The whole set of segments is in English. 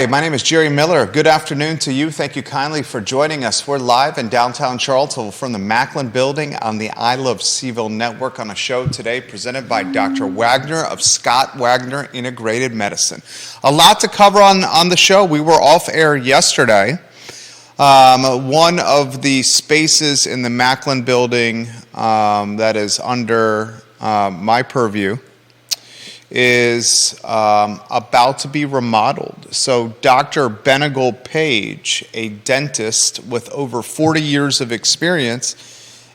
Hey, my name is Jerry Miller. Good afternoon to you. Thank you kindly for joining us. We're live in downtown Charlottesville from the Macklin Building on the I Love CVille Network on a show today presented by Dr. Wagner of Scott Wagner Integrated Medicine. A lot to cover on the show. We were off air yesterday. One of the spaces in the Macklin Building that is under my purview is about to be remodeled. So Dr. Benegal Page, a dentist with over 40 years of experience,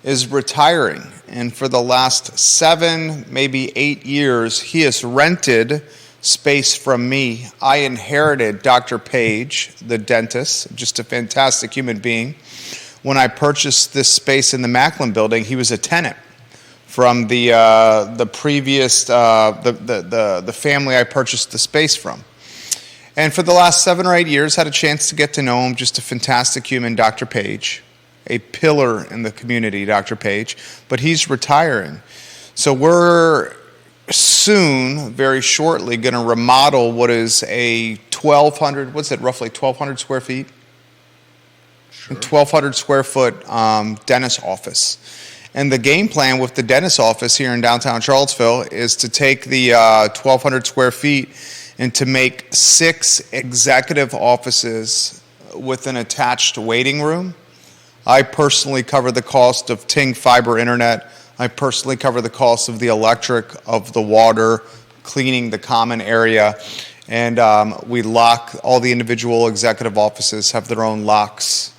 is retiring. And for the last 7, maybe 8 years, he has rented space from me. I inherited Dr. Page, the dentist, just a fantastic human being. When I purchased this space in the Macklin Building, he was a tenant from the previous the family I purchased the space from. And for the last 7 or 8 years, had a chance to get to know him. Just a fantastic human, Dr. Page, a pillar in the community, Dr. Page. But he's retiring, so we're soon, very shortly, going to remodel what is a 1,200. What's it? Roughly 1,200 square feet. Sure. 1,200 square foot dentist office. And the game plan with the dentist office here in downtown Charlottesville is to take the 1,200 square feet and to make 6 executive offices with an attached waiting room. I personally cover the cost of Ting fiber internet. I personally cover the cost of the electric, of the water, cleaning the common area. And we lock all the individual executive offices, have their own locks.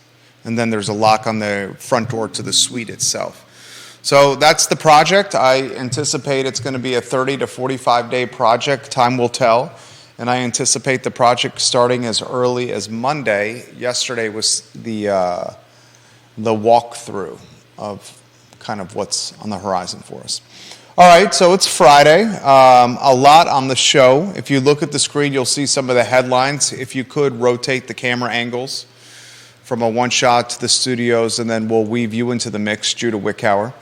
And then there's a lock on the front door to the suite itself. So that's the project. I anticipate it's going to be a 30 to 45 day project. Time will tell. And I anticipate the project starting as early as Monday. Yesterday was the walkthrough of kind of what's on the horizon for us. All right, so it's Friday. A lot on the show. If you look at the screen, you'll see some of the headlines. If you could rotate the camera angles from a one shot to the studios, and then we'll weave you into the mix, Judah Witkower.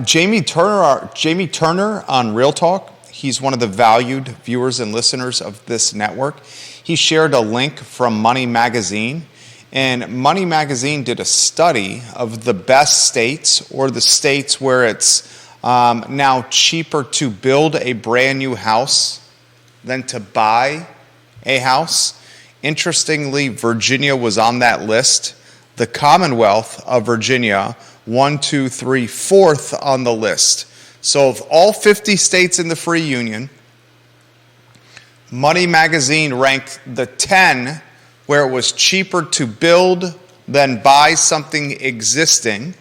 Jamie Turner on Real Talk. He's one of the valued viewers and listeners of this network. He shared a link from Money Magazine, and Money Magazine did a study of the best states, or the states where it's now cheaper to build a brand new house than to buy a house. Interestingly, Virginia was on that list. The Commonwealth of Virginia, 1, 2, 3, 4th on the list. So of all 50 states in the free union, Money Magazine ranked the 10 where it was cheaper to build than buy something existing.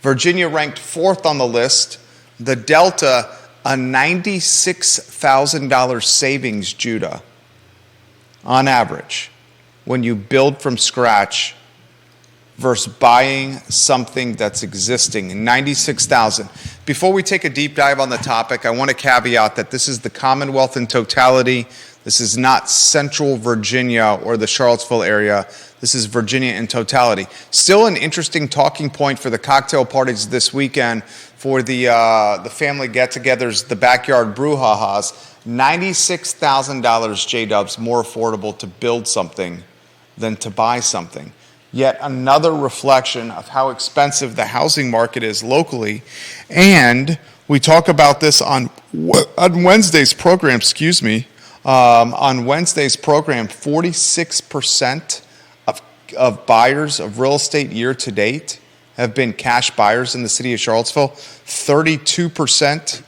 Virginia ranked 4th on the list. The Delta, a $96,000 savings, Judah, on average, when you build from scratch versus buying something that's existing. $96,000. Before we take a deep dive on the topic, I want to caveat that this is the Commonwealth in totality. This is not Central Virginia or the Charlottesville area. This is Virginia in totality. Still an interesting talking point for the cocktail parties this weekend, for the family get-togethers, the backyard brouhahas. $96,000, J-Dubs, more affordable to build something than to buy something. Yet another reflection of how expensive the housing market is locally. And we talk about this on Wednesday's program, on Wednesday's program, 46% of buyers of real estate year to date have been cash buyers in the city of Charlottesville, 32%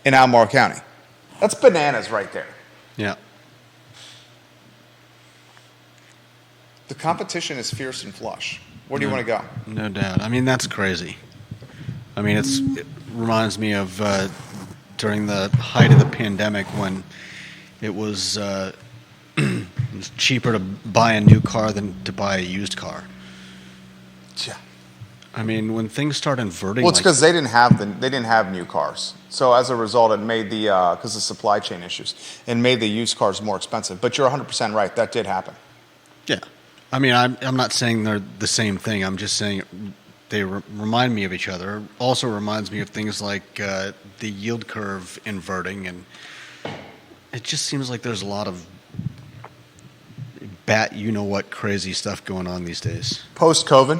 in Albemarle County. That's bananas right there. Yeah. The competition is fierce and flush. Where do you want to go? No doubt. I mean, that's crazy. I mean, it reminds me of during the height of the pandemic when it was, it was cheaper to buy a new car than to buy a used car. Yeah. I mean, when things start inverting, well, it's because they didn't have new cars. So as a result, it made because of supply chain issues, it made the used cars more expensive. But you're 100% right. That did happen. Yeah. I mean, I'm not saying they're the same thing. I'm just saying they remind me of each other. Also reminds me of things like the yield curve inverting, and it just seems like there's a lot of bat you know what crazy stuff going on these days. Post-COVID.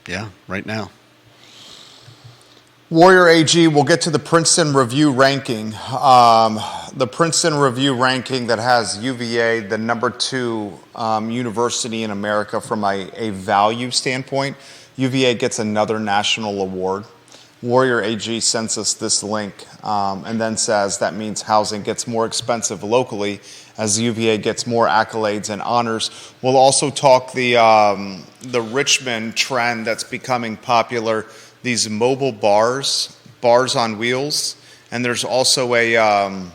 Yeah, right now. Warrior AG, we'll get to the Princeton Review ranking. The Princeton Review ranking that has UVA, the number 2 university in America from a value standpoint. UVA gets another national award. Warrior AG sends us this link and then says that means housing gets more expensive locally as UVA gets more accolades and honors. We'll also talk the Richmond trend that's becoming popular, these mobile bars on wheels, and there's also a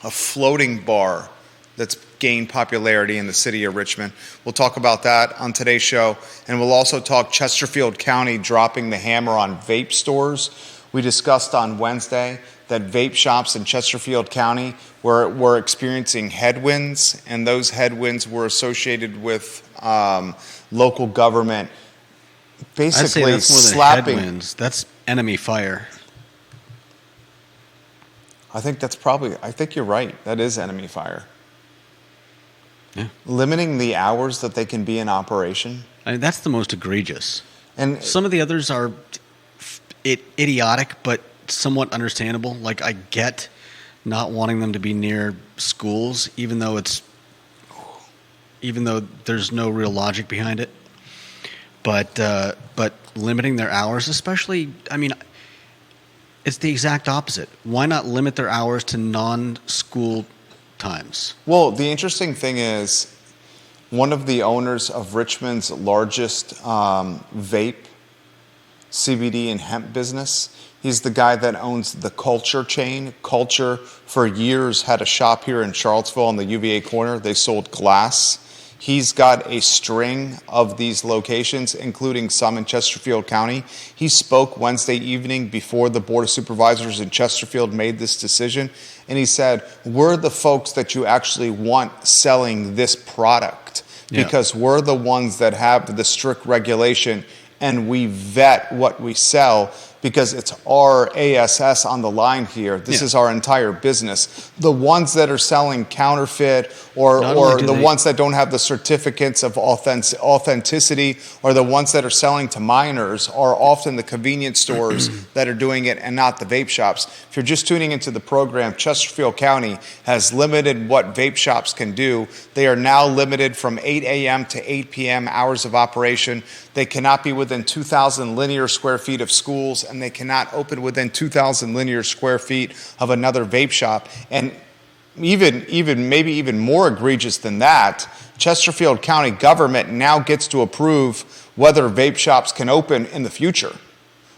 floating bar that's gained popularity in the city of Richmond. We'll talk about that on today's show, and we'll also talk Chesterfield County dropping the hammer on vape stores. We discussed on Wednesday that vape shops in Chesterfield County were experiencing headwinds, and those headwinds were associated with local government basically I'd say that's more than slapping. headwinds. That's enemy fire. I think you're right. That is enemy fire. Yeah. Limiting the hours that they can be in operation. I mean, that's the most egregious. And Some of the others are idiotic, but somewhat understandable. Like, I get not wanting them to be near schools, even though there's no real logic behind it. But limiting their hours, especially, I mean, it's the exact opposite. Why not limit their hours to non-school times? well, the interesting thing is, one of the owners of Richmond's largest vape, CBD, and hemp business, he's the guy that owns the Culture chain. Culture, for years, had a shop here in Charlottesville on the UVA corner. They sold glass. He's got a string of these locations, including some in Chesterfield County. He spoke Wednesday evening before the Board of Supervisors in Chesterfield made this decision, and he said, we're the folks that you actually want selling this product because we're the ones that have the strict regulation, and we vet what we sell because it's our ASS on the line here. This is our entire business. The ones that are selling counterfeit or the ones that don't have the certificates of authenticity or the ones that are selling to minors are often the convenience stores that are doing it and not the vape shops. If you're just tuning into the program, Chesterfield County has limited what vape shops can do. They are now limited from 8 a.m. to 8 p.m. hours of operation. They cannot be within 2,000 linear square feet of schools, and they cannot open within 2,000 linear square feet of another vape shop. And maybe even more egregious than that, Chesterfield County government now gets to approve whether vape shops can open in the future.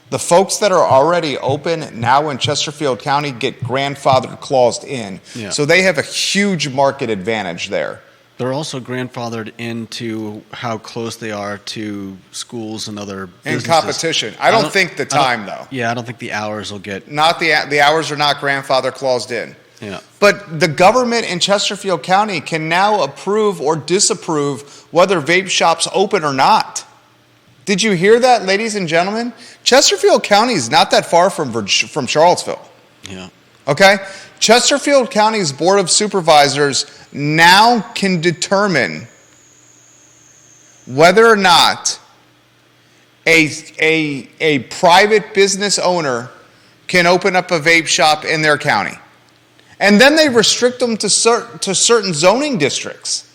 The folks that are already open now in Chesterfield County get grandfathered claused in. Yeah. So they have a huge market advantage there. They're also grandfathered into how close they are to schools and other businesses. In competition. I don't think the time, though. Yeah, I don't think the hours will get... Not the hours are not grandfather claused in. Yeah. But the government in Chesterfield County can now approve or disapprove whether vape shops open or not. Did you hear that, ladies and gentlemen? Chesterfield County is not that far from Charlottesville. Yeah. Okay? Chesterfield County's Board of Supervisors now can determine whether or not a private business owner can open up a vape shop in their county. And then they restrict them to certain zoning districts.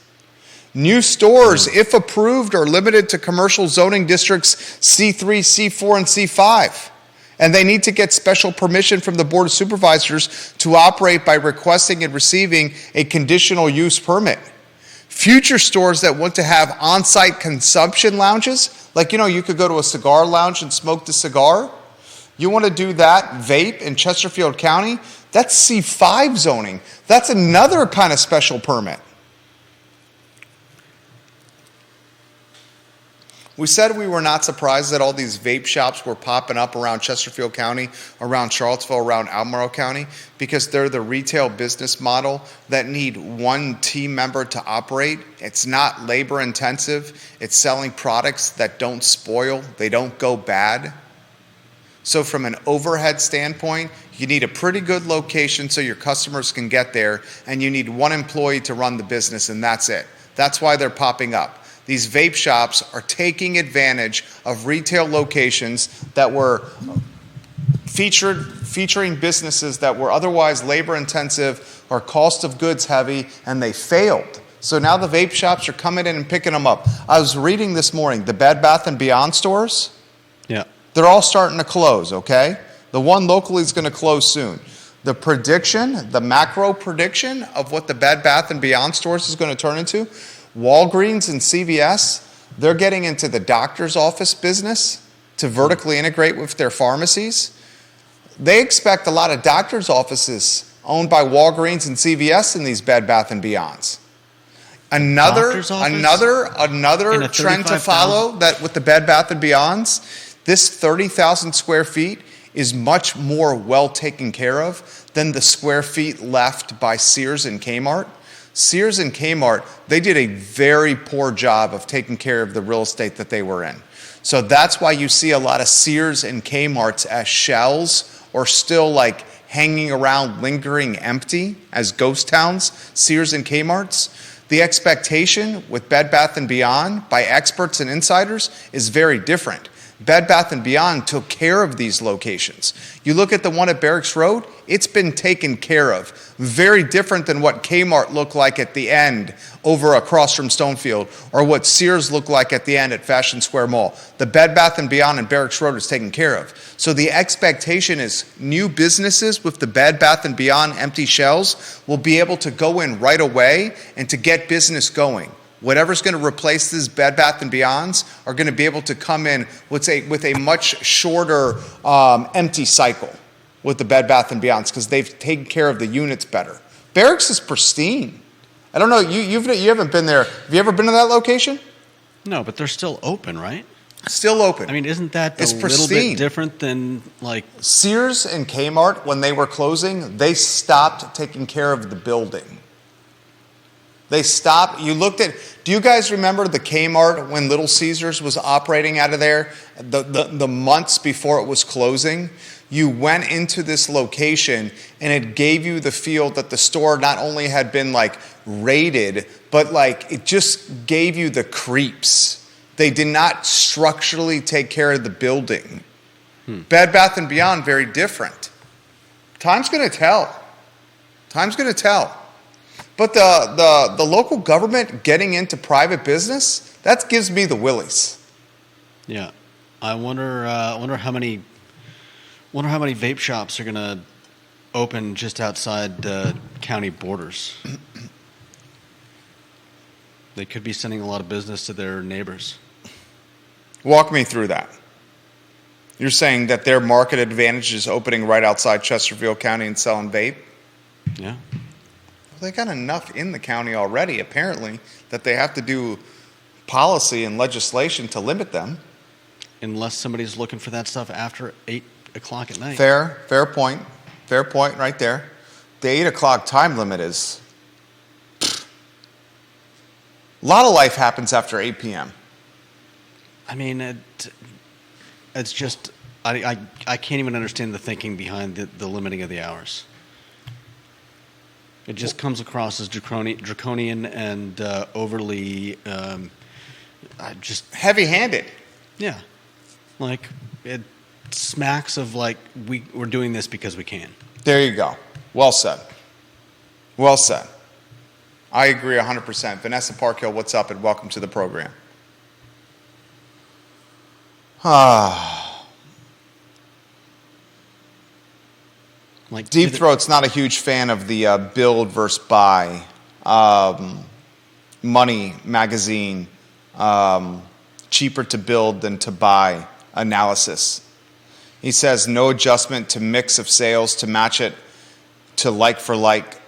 New stores, if approved, are limited to commercial zoning districts C3, C4, and C5. And they need to get special permission from the Board of Supervisors to operate by requesting and receiving a conditional use permit. Future stores that want to have on-site consumption lounges, like, you could go to a cigar lounge and smoke the cigar. You want to do that, vape in Chesterfield County? That's C5 zoning. That's another kind of special permit. We said we were not surprised that all these vape shops were popping up around Chesterfield County, around Charlottesville, around Albemarle County, because they're the retail business model that need one team member to operate. It's not labor intensive. It's selling products that don't spoil. They don't go bad. So from an overhead standpoint, you need a pretty good location so your customers can get there, and you need one employee to run the business, and that's it. That's why they're popping up. These vape shops are taking advantage of retail locations that were featuring businesses that were otherwise labor intensive or cost of goods heavy, and they failed. So now the vape shops are coming in and picking them up. I was reading this morning, the Bed Bath & Beyond stores, Yeah. they're all starting to close, okay? The one locally is going to close soon. The prediction, the macro prediction of what the Bed Bath & Beyond stores is going to turn into, Walgreens and CVS, they're getting into the doctor's office business to vertically integrate with their pharmacies. They expect a lot of doctor's offices owned by Walgreens and CVS in these Bed Bath & Beyonds. Another trend to follow that with the Bed Bath & Beyonds, this 30,000 square feet is much more well taken care of than the square feet left by Sears and Kmart. Sears and Kmart, they did a very poor job of taking care of the real estate that they were in. So that's why you see a lot of Sears and Kmarts as shells or still like hanging around, lingering empty as ghost towns, Sears and Kmarts. The expectation with Bed Bath & Beyond by experts and insiders is very different. Bed Bath & Beyond took care of these locations. You look at the one at Barracks Road, it's been taken care of. Very different than what Kmart looked like at the end over across from Stonefield, or what Sears looked like at the end at Fashion Square Mall. The Bed Bath & Beyond in Barracks Road is taken care of. So the expectation is new businesses with the Bed Bath & Beyond empty shells will be able to go in right away and to get business going. Whatever's going to replace these Bed Bath & Beyonds are going to be able to come in with a much shorter empty cycle with the Bed Bath & Beyonds because they've taken care of the units better. Barracks is pristine. I don't know, you haven't been there. Have you ever been to that location? No, but they're still open, right? Still open. I mean, isn't that a little pristine. bit different than like Sears and Kmart, when they were closing, they stopped taking care of the building. They stopped. You looked at, do you guys remember the Kmart when Little Caesars was operating out of there, the months before it was closing? You went into this location and it gave you the feel that the store not only had been like raided, but like it just gave you the creeps. They did not structurally take care of the building. Bed Bath & Beyond, very different. Time's going to tell. Time's going to tell. But the local government getting into private business, that gives me the willies. Yeah, I wonder how many vape shops are gonna open just outside county borders. They could be sending a lot of business to their neighbors. Walk me through that. You're saying that their market advantage is opening right outside Chesterfield County and selling vape? Yeah. They got enough in the county already, apparently, that they have to do policy and legislation to limit them. Unless somebody's looking for that stuff after 8 o'clock at night. Fair point right there. The 8 o'clock time limit is... A lot of life happens after 8 p.m. I mean, it's just, I can't even understand the thinking behind the limiting of the hours. It just comes across as draconian and overly just heavy-handed. Yeah, like it smacks of like we're doing this because we can. There you go. Well said. Well said. I agree 100%. Vanessa Parkhill, what's up, and welcome to the program. Like Deep Throat's not a huge fan of the build versus buy money magazine, cheaper to build than to buy analysis. He says no adjustment to mix of sales to match it to like for like.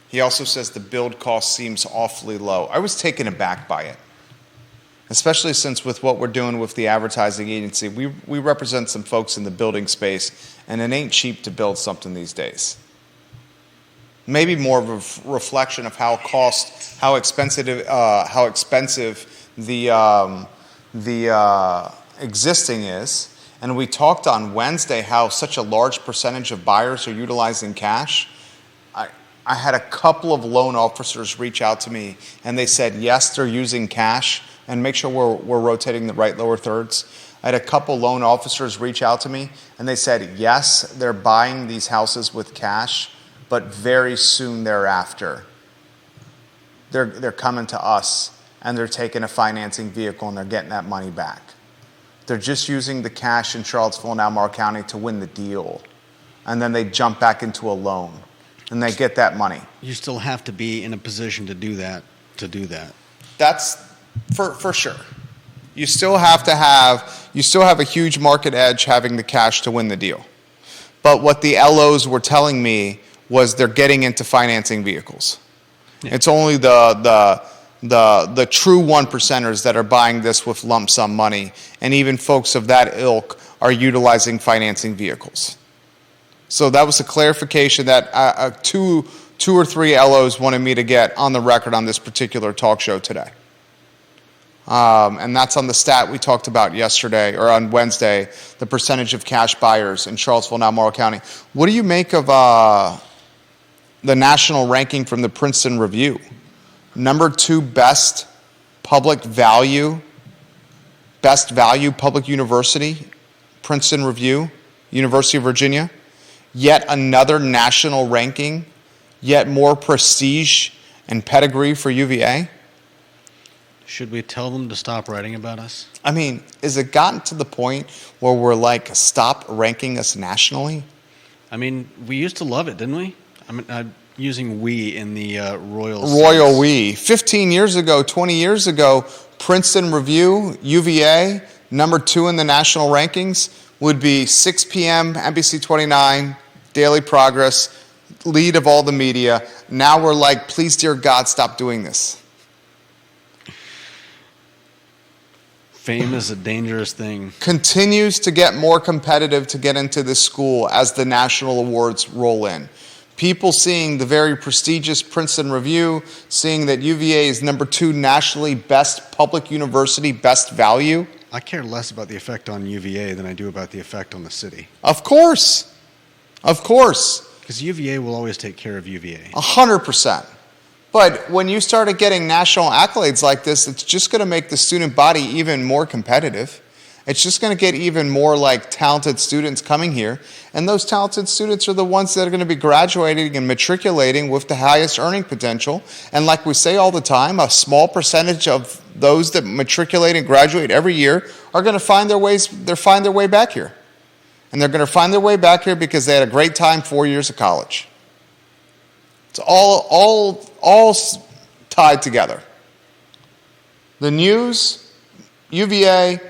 He also says the build cost seems awfully low. I was taken aback by it, especially since with what we're doing with the advertising agency, we represent some folks in the building space, and it ain't cheap to build something these days. Maybe more of a reflection of how expensive the existing is, And we talked on Wednesday how such a large percentage of buyers are utilizing cash. I had a couple of loan officers reach out to me, and they said, yes, they're using cash, and make sure we're rotating the right lower thirds. I had a couple loan officers reach out to me, and they said, yes, they're buying these houses with cash, but very soon thereafter, they're coming to us, and they're taking a financing vehicle, and they're getting that money back. They're just using the cash in Charlottesville and Albemarle County to win the deal, and then they jump back into a loan. And they get that money. You still have to be in a position to do that. That's for sure. You still have a huge market edge having the cash to win the deal. But what the LOs were telling me was they're getting into financing vehicles. Yeah. It's only the true 1%ers that are buying this with lump sum money, and even folks of that ilk are utilizing financing vehicles. So that was a clarification that two or three LOs wanted me to get on the record on this particular talk show today. And that's on the stat we talked about yesterday, or on Wednesday, the percentage of cash buyers in Charlottesville and Albemarle County. What do you make of the national ranking from the Princeton Review? Number 2 best value public university, Princeton Review, University of Virginia. Yet another national ranking, yet more prestige and pedigree for UVA. Should we tell them to stop writing about us? I mean, is it gotten to the point where we're like, stop ranking us nationally? I mean, we used to love it, didn't we? I mean, I'm using we in the royal sense. We. 15 years ago, 20 years ago, Princeton Review, UVA, number 2 in the national rankings, would be 6 p.m., NBC 29, Daily Progress, lead of all the media. Now we're like, please, dear God, stop doing this. Fame is a dangerous thing. Continues to get more competitive to get into this school as the national awards roll in. People seeing the very prestigious Princeton Review, seeing that UVA is number 2 nationally best public university, best value. I care less about the effect on UVA than I do about the effect on the city. Of course. Because UVA will always take care of UVA. 100%. But when you started getting national accolades like this, it's just going to make the student body even more competitive. It's just going to get even more like talented students coming here. And those talented students are the ones that are going to be graduating and matriculating with the highest earning potential. And like we say all the time, a small percentage of those that matriculate and graduate every year are going to find their way back here. And they're going to find their way back here because they had a great time 4 years of college. It's all tied together. The news, UVA,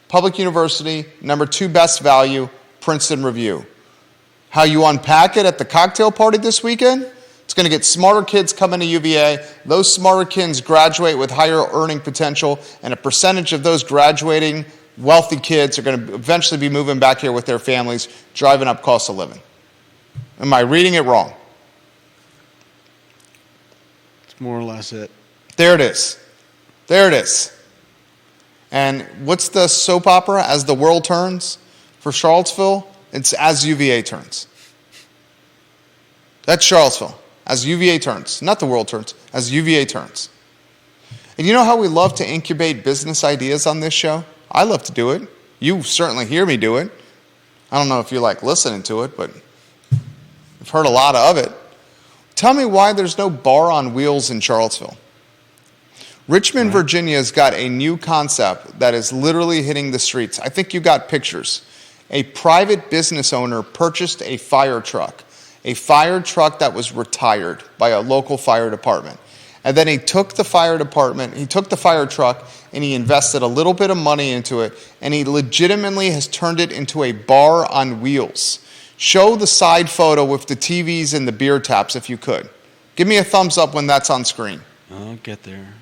public university, number 2 best value, Princeton Review. How you unpack it at the cocktail party this weekend? It's going to get smarter kids coming to UVA. Those smarter kids graduate with higher earning potential, and a percentage of those graduating wealthy kids are going to eventually be moving back here with their families, driving up cost of living. Am I reading it wrong? It's more or less it. There it is. And what's the soap opera, As the World Turns? For Charlottesville, it's As UVA Turns. That's Charlottesville. As UVA turns. Not the world turns. As UVA turns. And you know how we love to incubate business ideas on this show? I love to do it. You certainly hear me do it. I don't know if you like listening to it, but I've heard a lot of it. Tell me why there's no bar on wheels in Charlottesville. Richmond, Virginia has got a new concept that is literally hitting the streets. I think you got pictures. A private business owner purchased a fire truck that was retired by a local fire department. And then he took the fire truck, and he invested a little bit of money into it, and he legitimately has turned it into a bar on wheels. Show the side photo with the TVs and the beer taps if you could. Give me a thumbs up when that's on screen. I'll get there.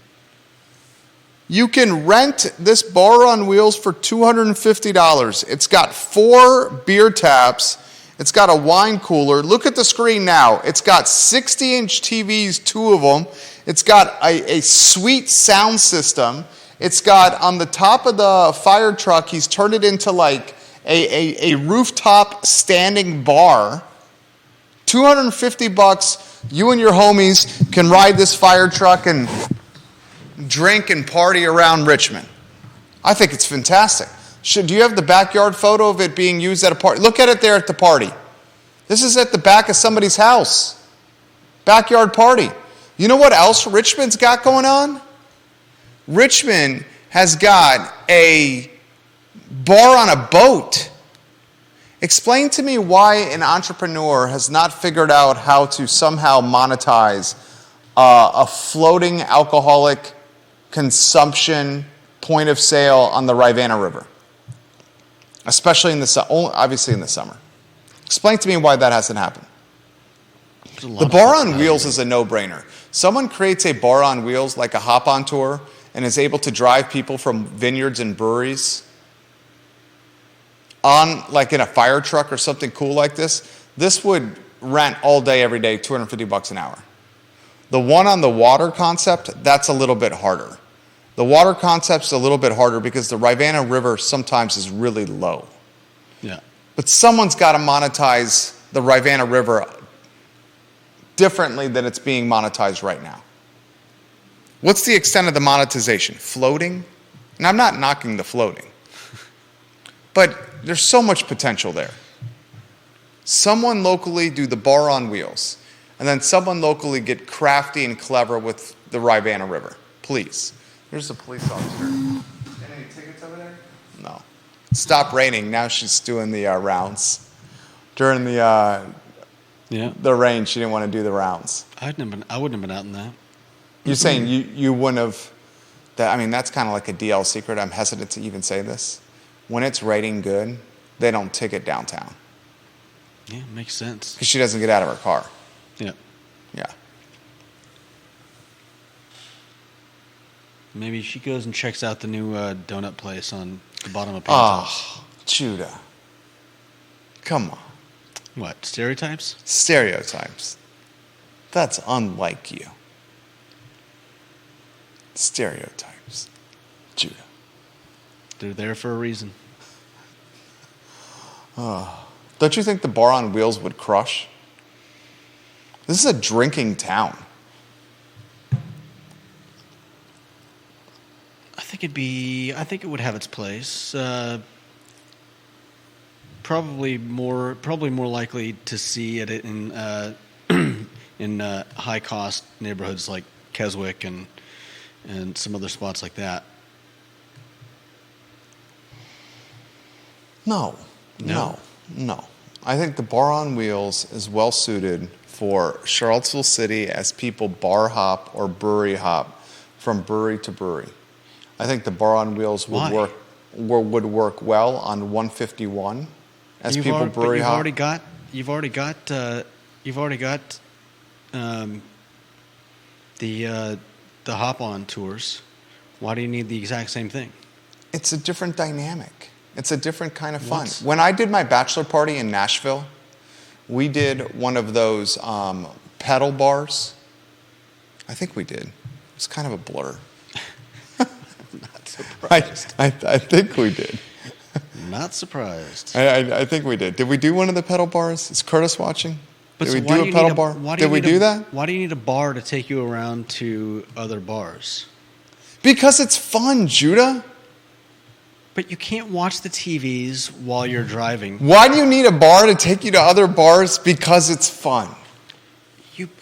You can rent this bar on wheels for $250. It's got 4 beer taps. It's got a wine cooler. Look at the screen now. It's got 60-inch TVs, 2 of them. It's got a sweet sound system. It's got, on the top of the fire truck, he's turned it into like a rooftop standing bar, $250, you and your homies can ride this fire truck and drink and party around Richmond. I think it's fantastic. Do you have the backyard photo of it being used at a party? Look at it there at the party. This is at the back of somebody's house. Backyard party. You know what else Richmond's got going on? Richmond has got a bar on a boat. Explain to me why an entrepreneur has not figured out how to somehow monetize a floating alcoholic consumption point of sale on the Rivanna River, especially obviously in the summer. Explain to me why that hasn't happened. The bar on wheels is a no-brainer. Someone creates a bar on wheels like a hop-on tour and is able to drive people from vineyards and breweries on, like in a fire truck or something cool like this. This would rent all day, every day, $250 an hour. The one on the water concept, that's a little bit harder. The water concept's a little bit harder because the Rivanna River sometimes is really low. Yeah. But someone's got to monetize the Rivanna River differently than it's being monetized right now. What's the extent of the monetization? Floating? And I'm not knocking the floating. But there's so much potential there. Someone locally do the bar on wheels, and then someone locally get crafty and clever with the Rivanna River. Please. Here's the police officer. Any tickets over there? No. Stop raining. Now she's doing the rounds. During the rain, she didn't want to do the rounds. I wouldn't have been out in that. You're saying you wouldn't have... that's kind of like a DL secret. I'm hesitant to even say this. When it's raining good, they don't ticket downtown. Yeah, makes sense. Because she doesn't get out of her car. Yeah. Yeah. Maybe she goes and checks out the new donut place on the bottom of Penthouse. Oh, Judah. Come on. What, stereotypes? Stereotypes. That's unlike you. Stereotypes. Judah. They're there for a reason. Don't you think the bar on wheels would crush? This is a drinking town. I think it would have its place. Probably more likely to see it in in high cost neighborhoods like Keswick and some other spots like that. No. I think the bar on wheels is well suited for Charlottesville City as people bar hop or brewery hop from brewery to brewery. I think the bar on wheels would work well on 151 as people brewery hop. You've already got the hop on tours. Why do you need the exact same thing? It's a different dynamic. It's a different kind of fun. When I did my bachelor party in Nashville, we did one of those pedal bars. I think we did. It was kind of a blur. I'm not surprised. I think we did. Not surprised. I think we did. Did we do one of the pedal bars? Is Curtis watching? Did we do a pedal bar? Did we do that? Why do you need a bar to take you around to other bars? Because it's fun, Judah. But you can't watch the TVs while you're driving. Why do you need a bar to take you to other bars? Because it's fun.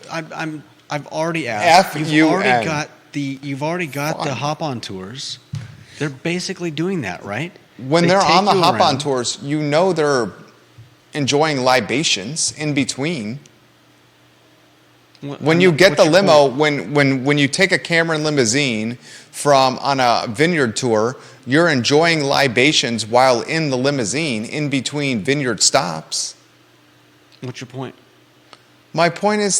I've already asked. You've already got the hop-on tours. They're basically doing that, right? When they're on the hop-on tours, you know they're enjoying libations in between. When you get the limo, when you take a Cameron limousine on a vineyard tour, you're enjoying libations while in the limousine in between vineyard stops. What's your point? My point is,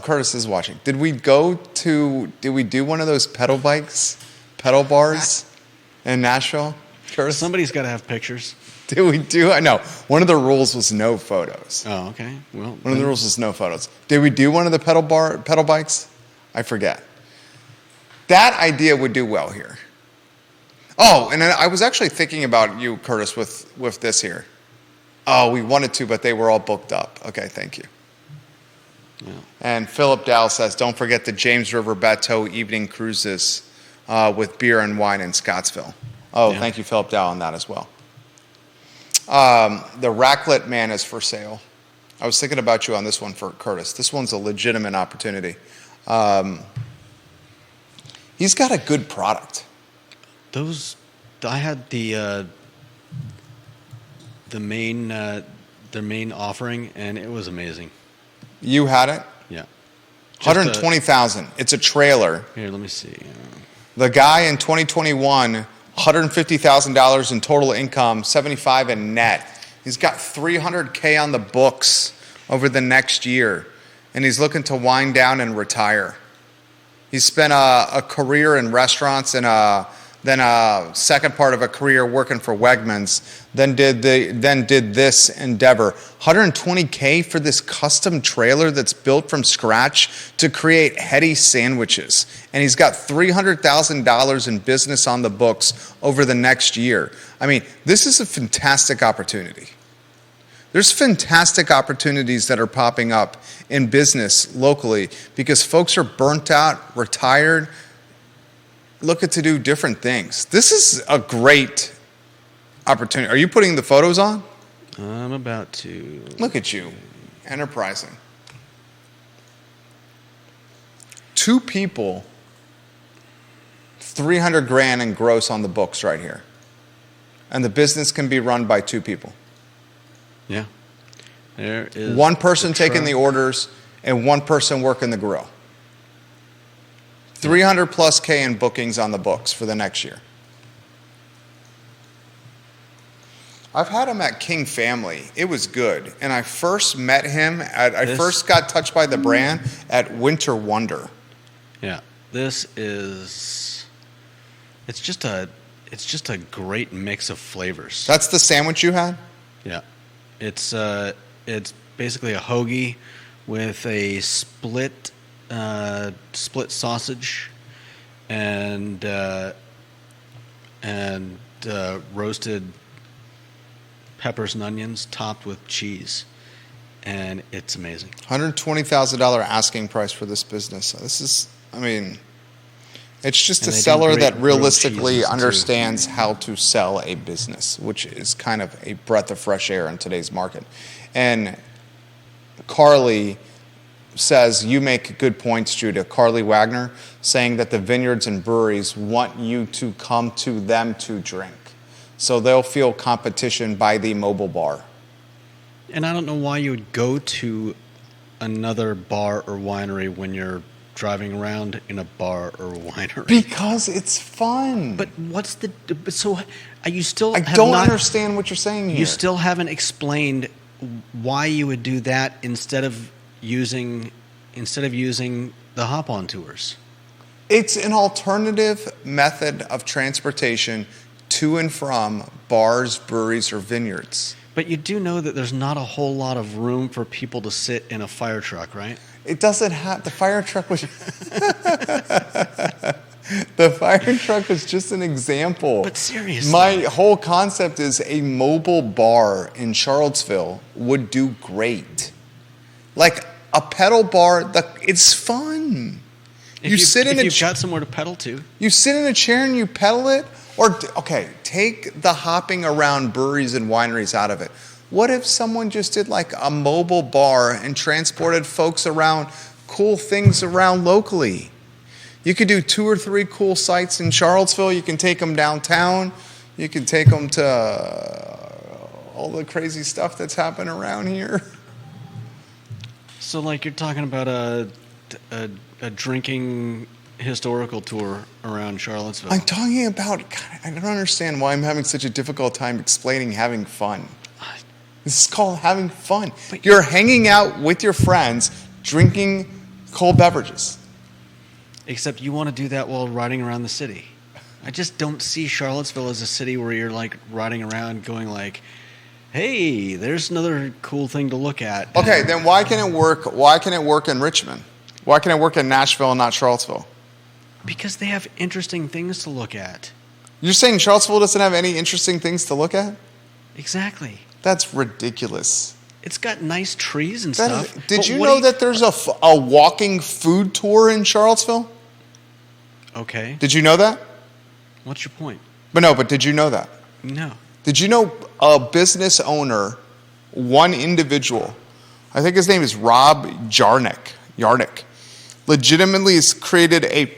Curtis is watching. Did we do one of those pedal bars in Nashville? Curtis? Somebody's got to have pictures. Did we do? No. One of the rules was no photos. Oh, okay. Well, one of the rules was no photos. Did we do one of the pedal bikes? I forget. That idea would do well here. Oh, and I was actually thinking about you, Curtis, with this here. Oh, we wanted to, but they were all booked up. Okay, thank you. Yeah. And Philip Dow says, don't forget the James River Bateau evening cruises with beer and wine in Scottsville. Oh, Thank you, Philip Dow, on that as well. The Raclette Man is for sale. I was thinking about you on this one for Curtis. This one's a legitimate opportunity. He's got a good product. I had the main their main offering, and it was amazing. You had it? Yeah. 120,000. It's a trailer. Here, let me see. The guy in 2021, $150,000 in total income, 75 in net. He's got $300K on the books over the next year, and he's looking to wind down and retire. He spent a career in restaurants and then a second part of a career working for Wegmans, then did this endeavor. 120K for this custom trailer that's built from scratch to create heady sandwiches. And he's got $300,000 in business on the books over the next year. I mean, this is a fantastic opportunity. There's fantastic opportunities that are popping up in business locally because folks are burnt out, retired, looking to do different things. This is a great opportunity. Are you putting the photos on? I'm about to. Look at you, enterprising. 2 people, 300 grand in gross on the books right here. And the business can be run by 2 people. Yeah. There is one person taking the orders and one person working the grill. 300 plus K in bookings on the books for the next year. I've had him at King Family. It was good. And I first met him I first got touched by the brand at Winter Wonder. Yeah. It's just a great mix of flavors. That's the sandwich you had? Yeah. It's basically a hoagie with a split sausage and roasted peppers and onions topped with cheese, and it's amazing. $120,000 asking price for this business. It's just a seller that realistically understands how to sell a business, which is kind of a breath of fresh air in today's market. And Carly says, you make good points, Judah. Carly Wagner saying that the vineyards and breweries want you to come to them to drink. So they'll feel competition by the mobile bar. And I don't know why you would go to another bar or winery when you're driving around in a bar or winery. Because it's fun. But what's the... So you still I don't understand what you're saying here. You still haven't explained why you would do that instead of using the hop-on tours. It's an alternative method of transportation to and from bars, breweries, or vineyards. But you do know that there's not a whole lot of room for people to sit in a fire truck, right? It doesn't have... The fire truck was... The fire truck was just an example. But seriously. My whole concept is a mobile bar in Charlottesville would do great. Like a pedal bar, it's fun. If you've got somewhere to pedal to. You sit in a chair and you pedal it. Or, okay, take the hopping around breweries and wineries out of it. What if someone just did like a mobile bar and transported folks around cool things around locally? You could do 2 or 3 cool sites in Charlottesville. You can take them downtown. You can take them to all the crazy stuff that's happening around here. So, like, you're talking about a drinking historical tour around Charlottesville. I'm talking about, God, I don't understand why I'm having such a difficult time explaining having fun. This is called having fun. You're hanging out with your friends, drinking cold beverages. Except you want to do that while riding around the city. I just don't see Charlottesville as a city where you're like riding around going like, hey, there's another cool thing to look at. Okay, then why can it work? Why can it work in Richmond? Why can it work in Nashville and not Charlottesville? Because they have interesting things to look at. You're saying Charlottesville doesn't have any interesting things to look at? Exactly. That's ridiculous. It's got nice trees and stuff. Did you know that there's a walking food tour in Charlottesville? Okay. Did you know that? What's your point? But did you know that? No. Did you know a business owner, one individual, I think his name is Rob Yarnick, legitimately has created a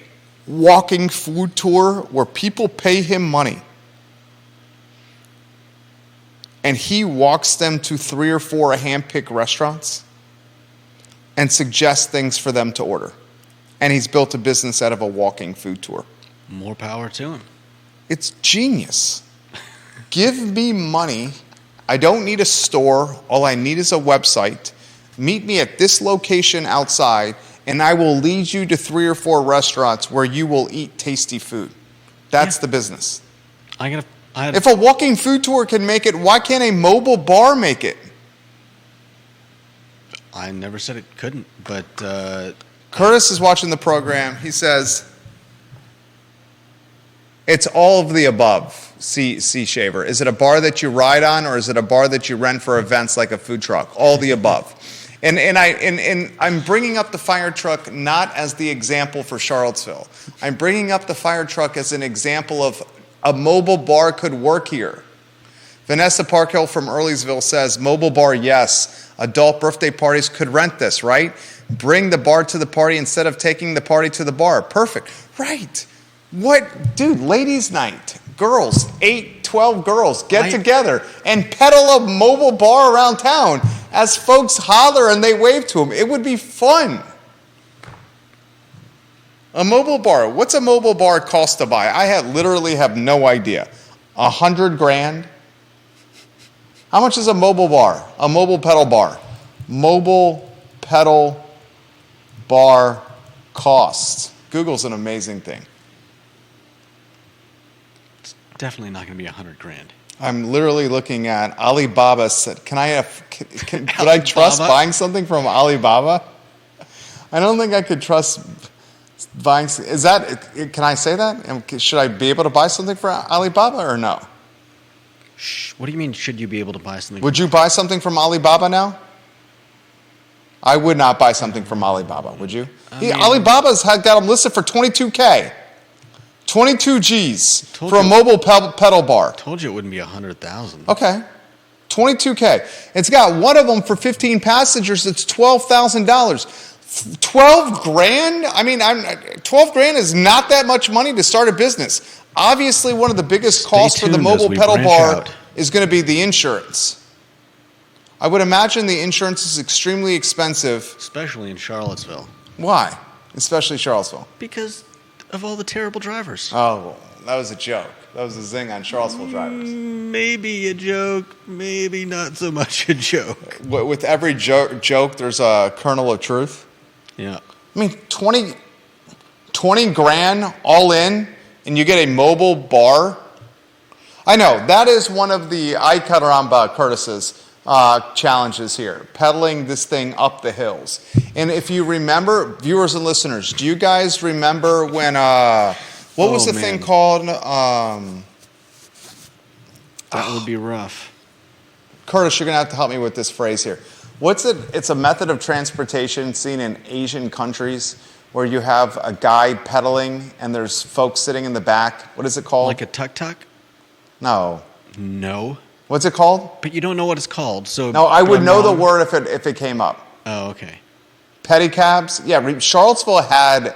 walking food tour where people pay him money. And he walks them to 3 or 4 hand-picked restaurants and suggests things for them to order. And he's built a business out of a walking food tour. More power to him. It's genius. Give me money. I don't need a store. All I need is a website. Meet me at this location outside, and I will lead you to 3 or 4 restaurants where you will eat tasty food. That's the business. If a walking food tour can make it, why can't a mobile bar make it? I never said it couldn't, but... Curtis is watching the program. He says, it's all of the above, C Shaver. Is it a bar that you ride on, or is it a bar that you rent for events like a food truck? All the above. And I'm bringing up the fire truck not as the example for Charlottesville. I'm bringing up the fire truck as an example of a mobile bar could work here. Vanessa Parkhill from Earlysville says, mobile bar, yes. Adult birthday parties could rent this, right? Bring the bar to the party instead of taking the party to the bar. Perfect. Right. What? Dude, ladies' night. Girls, 8, 12 girls get together and pedal a mobile bar around town as folks holler and they wave to them. It would be fun. A mobile bar. What's a mobile bar cost to buy? I literally have no idea. $100,000? How much is a mobile bar? A mobile pedal bar? Mobile pedal bar cost. Google's an amazing thing. It's definitely not going to be $100,000. I'm literally looking at Alibaba. Would I trust buying something from Alibaba? I don't think I could trust buying. Can I say that? Should I be able to buy something from Alibaba or no? What do you mean, should you be able to buy something? Would you buy something from Alibaba now? I would not buy something from Alibaba, would you? Alibaba's got them listed for $22K. 22 G's for a mobile pedal bar. Told you it wouldn't be $100,000. Okay. 22K. It's got one of them for 15 passengers. It's $12,000. 12 grand? I mean, 12 grand is not that much money to start a business. Obviously, one of the biggest costs for the mobile pedal bar is going to be the insurance. I would imagine the insurance is extremely expensive. Especially in Charlottesville. Why? Especially Charlottesville. Because of all the terrible drivers. Oh, that was a joke. That was a zing on Charlottesville drivers. Maybe a joke, maybe not so much a joke. With every joke, there's a kernel of truth. Yeah. I mean, 20 grand all in, and you get a mobile bar. I know, that is one of the I Caramba Curtis's challenges here, pedaling this thing up the hills. And if you remember, viewers and listeners, do you guys remember when, what was the thing called? That would be rough. Curtis, you're going to have to help me with this phrase here. What's it? It's a method of transportation seen in Asian countries where you have a guy pedaling and there's folks sitting in the back. What is it called? Like a tuk-tuk? No. No. What's it called? But you don't know what it's called, so... No, I would know the word if it came up. Oh, okay. Pedicabs? Yeah, Charlottesville had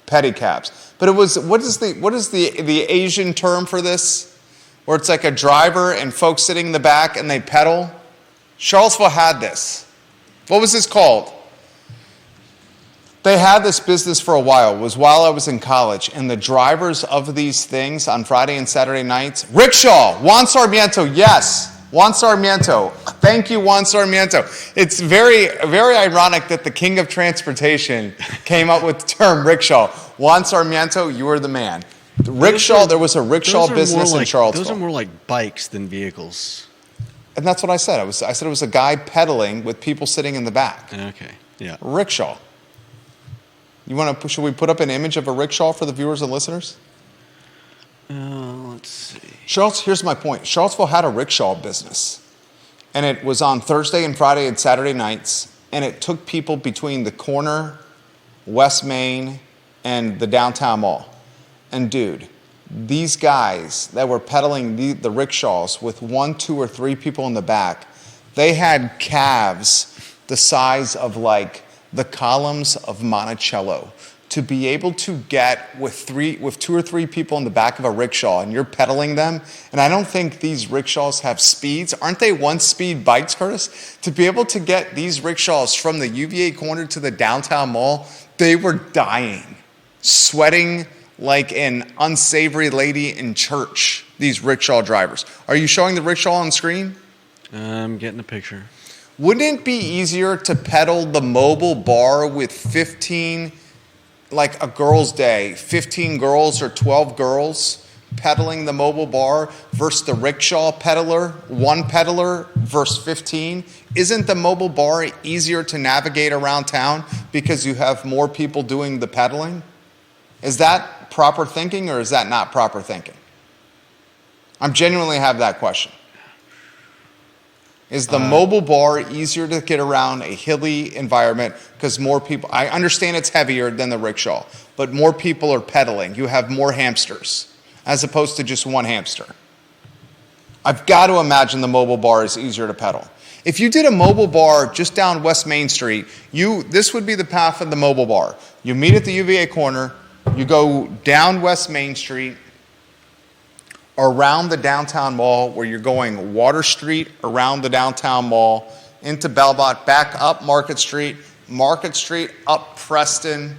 pedicabs. But it was, what is the Asian term for this? Where it's like a driver and folks sitting in the back and they pedal? Charlottesville had this. What was this called? They had this business for a while. It was while I was in college. And the drivers of these things on Friday and Saturday nights, rickshaw, Juan Sarmiento, yes. Juan Sarmiento. Thank you, Juan Sarmiento. It's very, very ironic that the king of transportation came up with the term rickshaw. Juan Sarmiento, you are the man. There was a rickshaw business in Charlottesville. Those are more like bikes than vehicles. And that's what I said. I said it was a guy pedaling with people sitting in the back. Okay, yeah. Rickshaw. Should we put up an image of a rickshaw for the viewers and listeners? Let's Here's my point. Charlottesville had a rickshaw business, and it was on Thursday and Friday and Saturday nights, and it took people between the corner, West Main, and the downtown mall. And dude, these guys that were pedaling the rickshaws with 1, 2, or 3 people in the back, they had calves the size of like the columns of Monticello to be able to get with 2 or 3 people in the back of a rickshaw, and you're pedaling them. And I don't think these rickshaws have speeds. Aren't they 1-speed bikes, Curtis? To be able to get these rickshaws from the UVA corner to the downtown mall, they were dying, sweating like an unsavory lady in church, these rickshaw drivers. Are you showing the rickshaw on screen? I'm getting a picture. Wouldn't it be easier to pedal the mobile bar with 15, like a girls' day, 15 girls or 12 girls pedaling the mobile bar versus the rickshaw peddler, 1 peddler versus 15? Isn't the mobile bar easier to navigate around town because you have more people doing the pedaling? Is that proper thinking, or is that not proper thinking? I'm genuinely have that question. Is the mobile bar easier to get around a hilly environment because more people, I understand it's heavier than the rickshaw, but more people are pedaling. You have more hamsters as opposed to just 1 hamster. I've got to imagine the mobile bar is easier to pedal. If you did a mobile bar just down West Main Street, this would be the path of the mobile bar. You meet at the UVA corner, you go down West Main Street, around the downtown mall where you're going Water Street, around the downtown mall, into Belmont, back up Market Street, up Preston,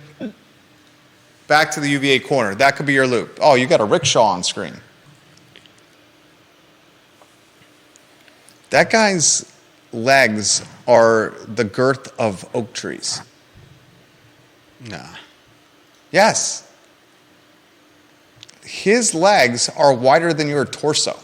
back to the UVA corner. That could be your loop. Oh, you got a rickshaw on screen. That guy's legs are the girth of oak trees. Nah. Yes. His legs are wider than your torso.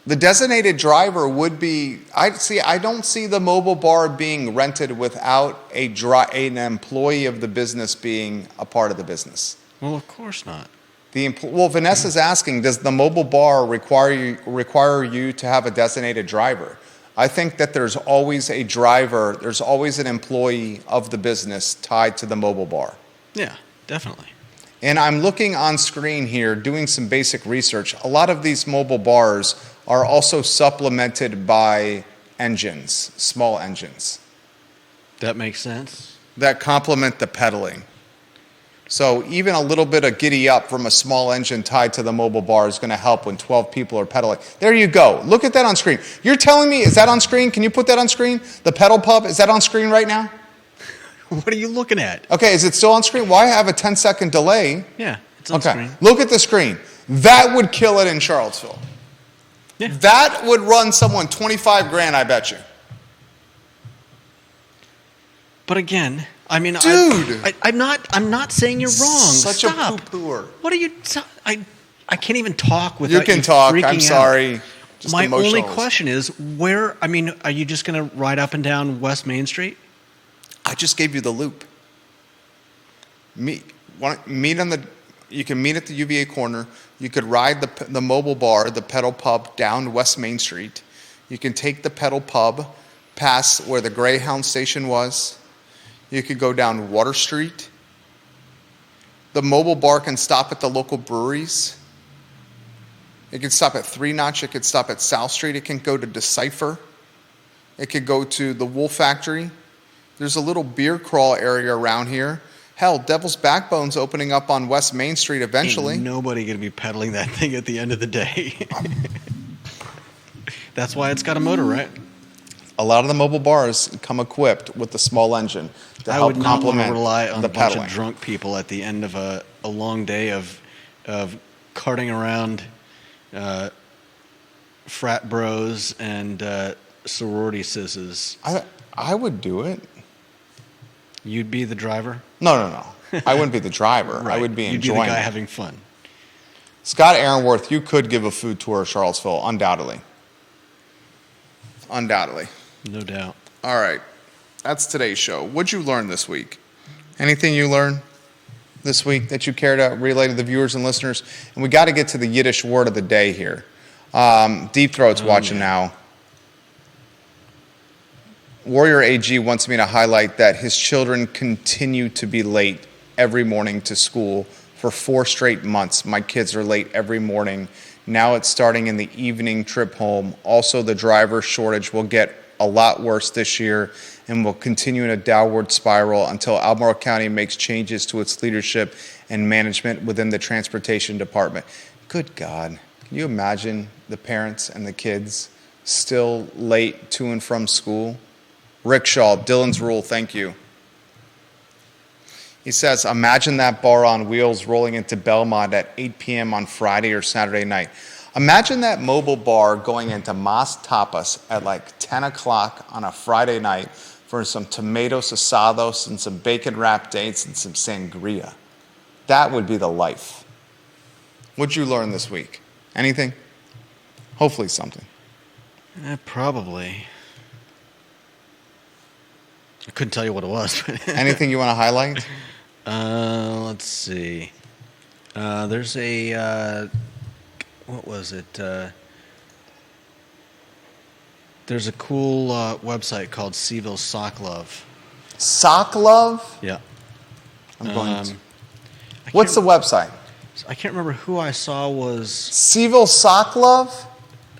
The designated driver would be, I don't see the mobile bar being rented without an employee of the business being a part of the business. Well, of course not. Well, Vanessa's asking, does the mobile bar require you to have a designated driver? I think that there's always a driver, there's always an employee of the business tied to the mobile bar. Yeah, definitely. And I'm looking on screen here, doing some basic research. A lot of these mobile bars are also supplemented by engines, small engines. That makes sense. That complement the pedaling. So even a little bit of giddy up from a small engine tied to the mobile bar is going to help when 12 people are pedaling. There you go. Look at that on screen. You're telling me, is that on screen? Can you put that on screen? The pedal pub, is that on screen right now? What are you looking at? Okay, is it still on screen? Why have a 10-second delay? Yeah, it's on screen. Look at the screen. That would kill it in Charlottesville. Yeah. That would run someone 25 grand, I bet you. But again, I mean, dude, I'm not saying you're wrong. Such Stop. a poo-pooer. What are you? I can't even talk without you can talk. freaking I'm sorry. Just My only emotional. question is, where? I mean, are you just going to ride up and down West Main Street? I just gave you the loop. You can meet at the UVA corner. You could ride the mobile bar, the pedal pub, down West Main Street. You can take the pedal pub past where the Greyhound station was. You could go down Water Street. The mobile bar can stop at the local breweries. It can stop at 3 Notch. It could stop at South Street. It can go to Decipher. It could go to the Wool Factory. There's a little beer crawl area around here. Hell, Devil's Backbone's opening up on West Main Street eventually. Ain't nobody going to be pedaling that thing at the end of the day. That's why it's got a motor, right? A lot of the mobile bars come equipped with the small engine to help complement the pedaling. I would not want to rely on a bunch of drunk people at the end of a long day of carting around frat bros and sorority sisses. I would do it. You'd be the driver? No. I wouldn't be the driver. Right. I would be You'd enjoying be the guy it. having fun. Scott Aaronworth, you could give a food tour of Charlottesville, undoubtedly. Undoubtedly. No doubt. All right. That's today's show. What'd you learn this week? Anything you learned? this week that you care to relay to the viewers and listeners? And we got to get to the Yiddish word of the day here. Deep Throat's watching now. Warrior AG wants me to highlight that his children continue to be late every morning to school for 4 straight months. My kids are late every morning. Now it's starting in the evening trip home. Also, the driver shortage will get a lot worse this year and will continue in a downward spiral until Albemarle County makes changes to its leadership and management within the transportation department. Good God. Can you imagine the parents and the kids still late to and from school? Rick Shaw, Dylan's Rule, thank you. He says, imagine that bar on wheels rolling into Belmont at 8 p.m. on Friday or Saturday night. Imagine that mobile bar going into Mas Tapas at like 10 o'clock on a Friday night for some tomatoes asados and some bacon-wrapped dates and some sangria. That would be the life. What'd you learn this week? Anything? Hopefully something. Probably. I couldn't tell you what it was. Anything you want to highlight? Let's see. There's a, what was it? There's a cool website called CVille Sock Love. Sock Love? Yeah. I'm going to. What's the website? I can't remember who I saw was... CVille Sock Love?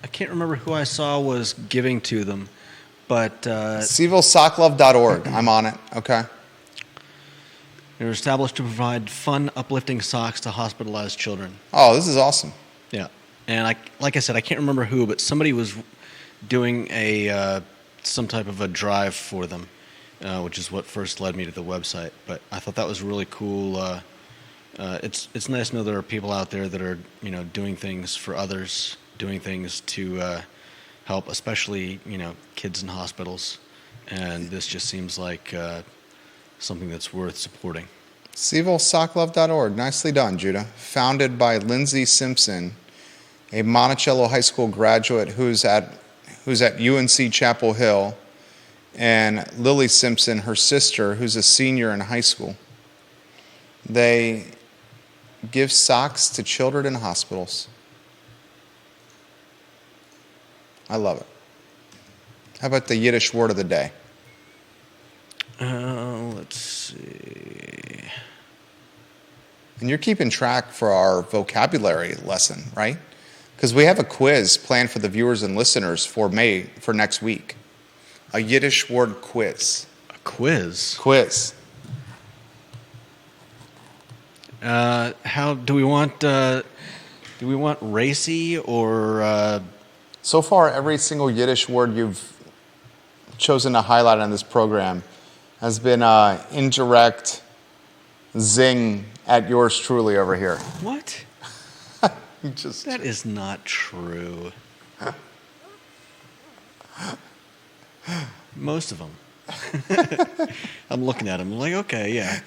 I can't remember who I saw was giving to them. But CVilleSockLove.org. I'm on it. Okay. They're established to provide fun, uplifting socks to hospitalized children. Oh, this is awesome. Yeah, and like I said, I can't remember who, but somebody was doing some type of a drive for them, which is what first led me to the website. But I thought that was really cool. It's nice to know there are people out there that are doing things for others, doing things to help, especially kids in hospitals, and this just seems like something that's worth supporting. CVilleSockLove.org. Nicely done, Judah. Founded by Lindsay Simpson, a Monticello High School graduate who's at UNC Chapel Hill, and Lily Simpson, her sister, who's a senior in high school. They give socks to children in hospitals. I love it. How about the Yiddish word of the day? Let's see. And you're keeping track for our vocabulary lesson, right? Because we have a quiz planned for the viewers and listeners for next week. A Yiddish word quiz. A quiz? Quiz. How do we want racy or... So far, every single Yiddish word you've chosen to highlight on this program has been indirect zing at yours truly over here. What? That is not true. Most of them. I'm looking at them like, okay, yeah,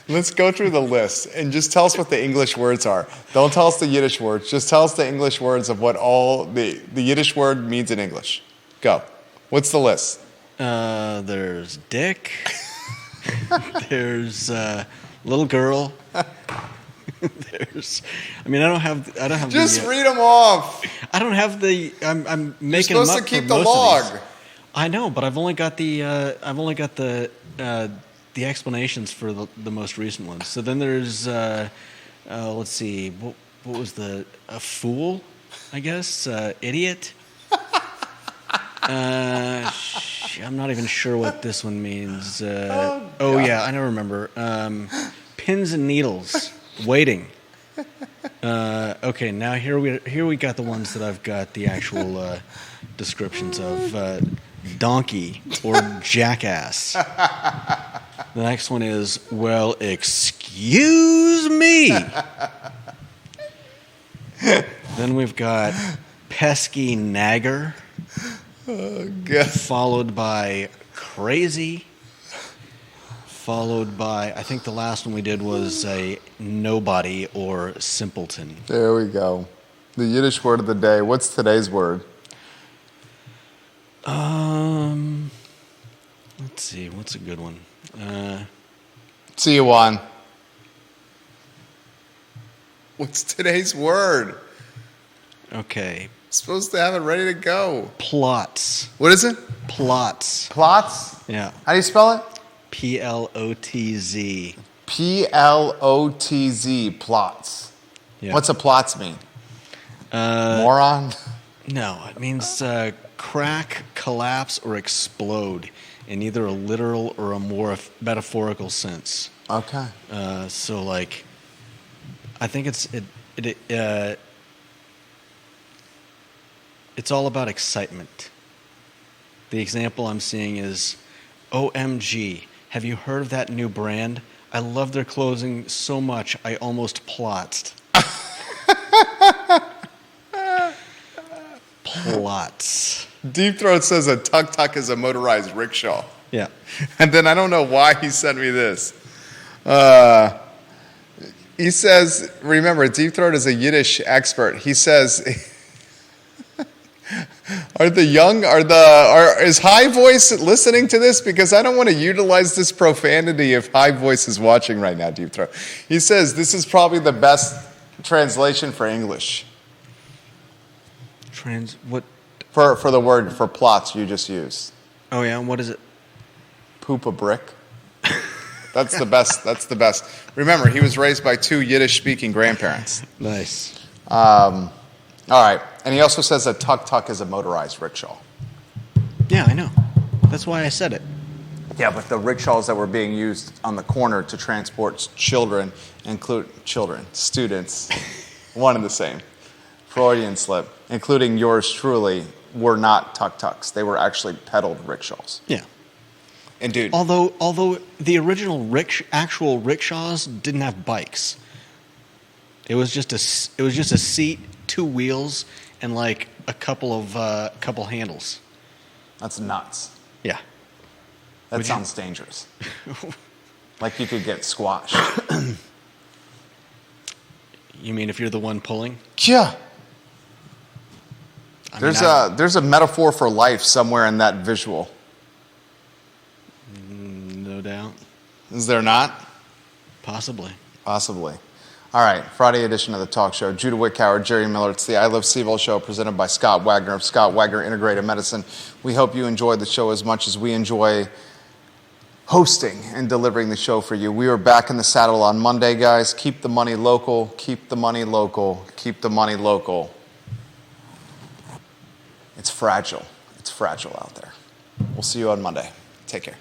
Let's go through the list and just tell us what the English words are. Don't tell us the Yiddish words. Just tell us the English words of what all the Yiddish word means in English. Go. What's the list? There's dick. There's little girl. There's. I don't have. Just read them off. I don't have the. I'm making. You're supposed them up to keep for the most log. of these. I know, but I've only got the the explanations for the most recent ones. So then there's let's see, what was a fool, I guess, idiot. I'm not even sure what this one means. Yeah, I don't remember. Pins and needles, waiting. Okay, now here we got the ones that I've got the actual descriptions of. Donkey or jackass. The next one is, well, excuse me. Then we've got pesky nagger. Oh, God. Followed by crazy. Followed by, I think the last one we did was a nobody or simpleton. There we go. The Yiddish word of the day. What's today's word? Let's see, what's a good one? See you, Juan. What's today's word? Okay. Supposed to have it ready to go. Plots. What is it? Plots. Plots? Yeah. How do you spell it? Plotz. Plotz. Plots. Yeah. What's a plots mean? Moron? No, it means crack, collapse, or explode in either a literal or a more metaphorical sense. Okay. So, like, I think it's all about excitement. The example I'm seeing is, OMG, have you heard of that new brand? I love their clothing so much, I almost plotzed. Plots. Deep Throat says a tuk-tuk is a motorized rickshaw. Yeah. And then I don't know why he sent me this. He says, remember, Deep Throat is a Yiddish expert. He says, is High Voice listening to this? Because I don't want to utilize this profanity if High Voice is watching right now, Deep Throat. He says this is probably the best translation for English. What? For the word for plots you just used. Oh yeah, and what is it? Poop a brick. That's the best. That's the best. Remember, he was raised by 2 Yiddish-speaking grandparents. Nice. All right. And he also says a tuk-tuk is a motorized rickshaw. Yeah, I know. That's why I said it. Yeah, but the rickshaws that were being used on the corner to transport children, students, one and the same. Freudian slip, including yours truly, were not tuk-tuks. They were actually pedaled rickshaws. Yeah. And dude, although the original actual rickshaws didn't have bikes. It was just a seat, 2 wheels, and like a couple handles. that's nuts. Yeah. That sounds dangerous. Like you could get squashed. You mean if you're the one pulling? Yeah. There's a metaphor for life somewhere in that visual. No doubt. Is there not? Possibly. Possibly. All right, Friday edition of the talk show. Judah Witkower, Jerry Miller. It's the I Love CVille Show presented by Scott Wagner of Scott Wagner Integrative Medicine. We hope you enjoyed the show as much as we enjoy hosting and delivering the show for you. We are back in the saddle on Monday, guys. Keep the money local. Keep the money local. Keep the money local. It's fragile. It's fragile out there. We'll see you on Monday. Take care.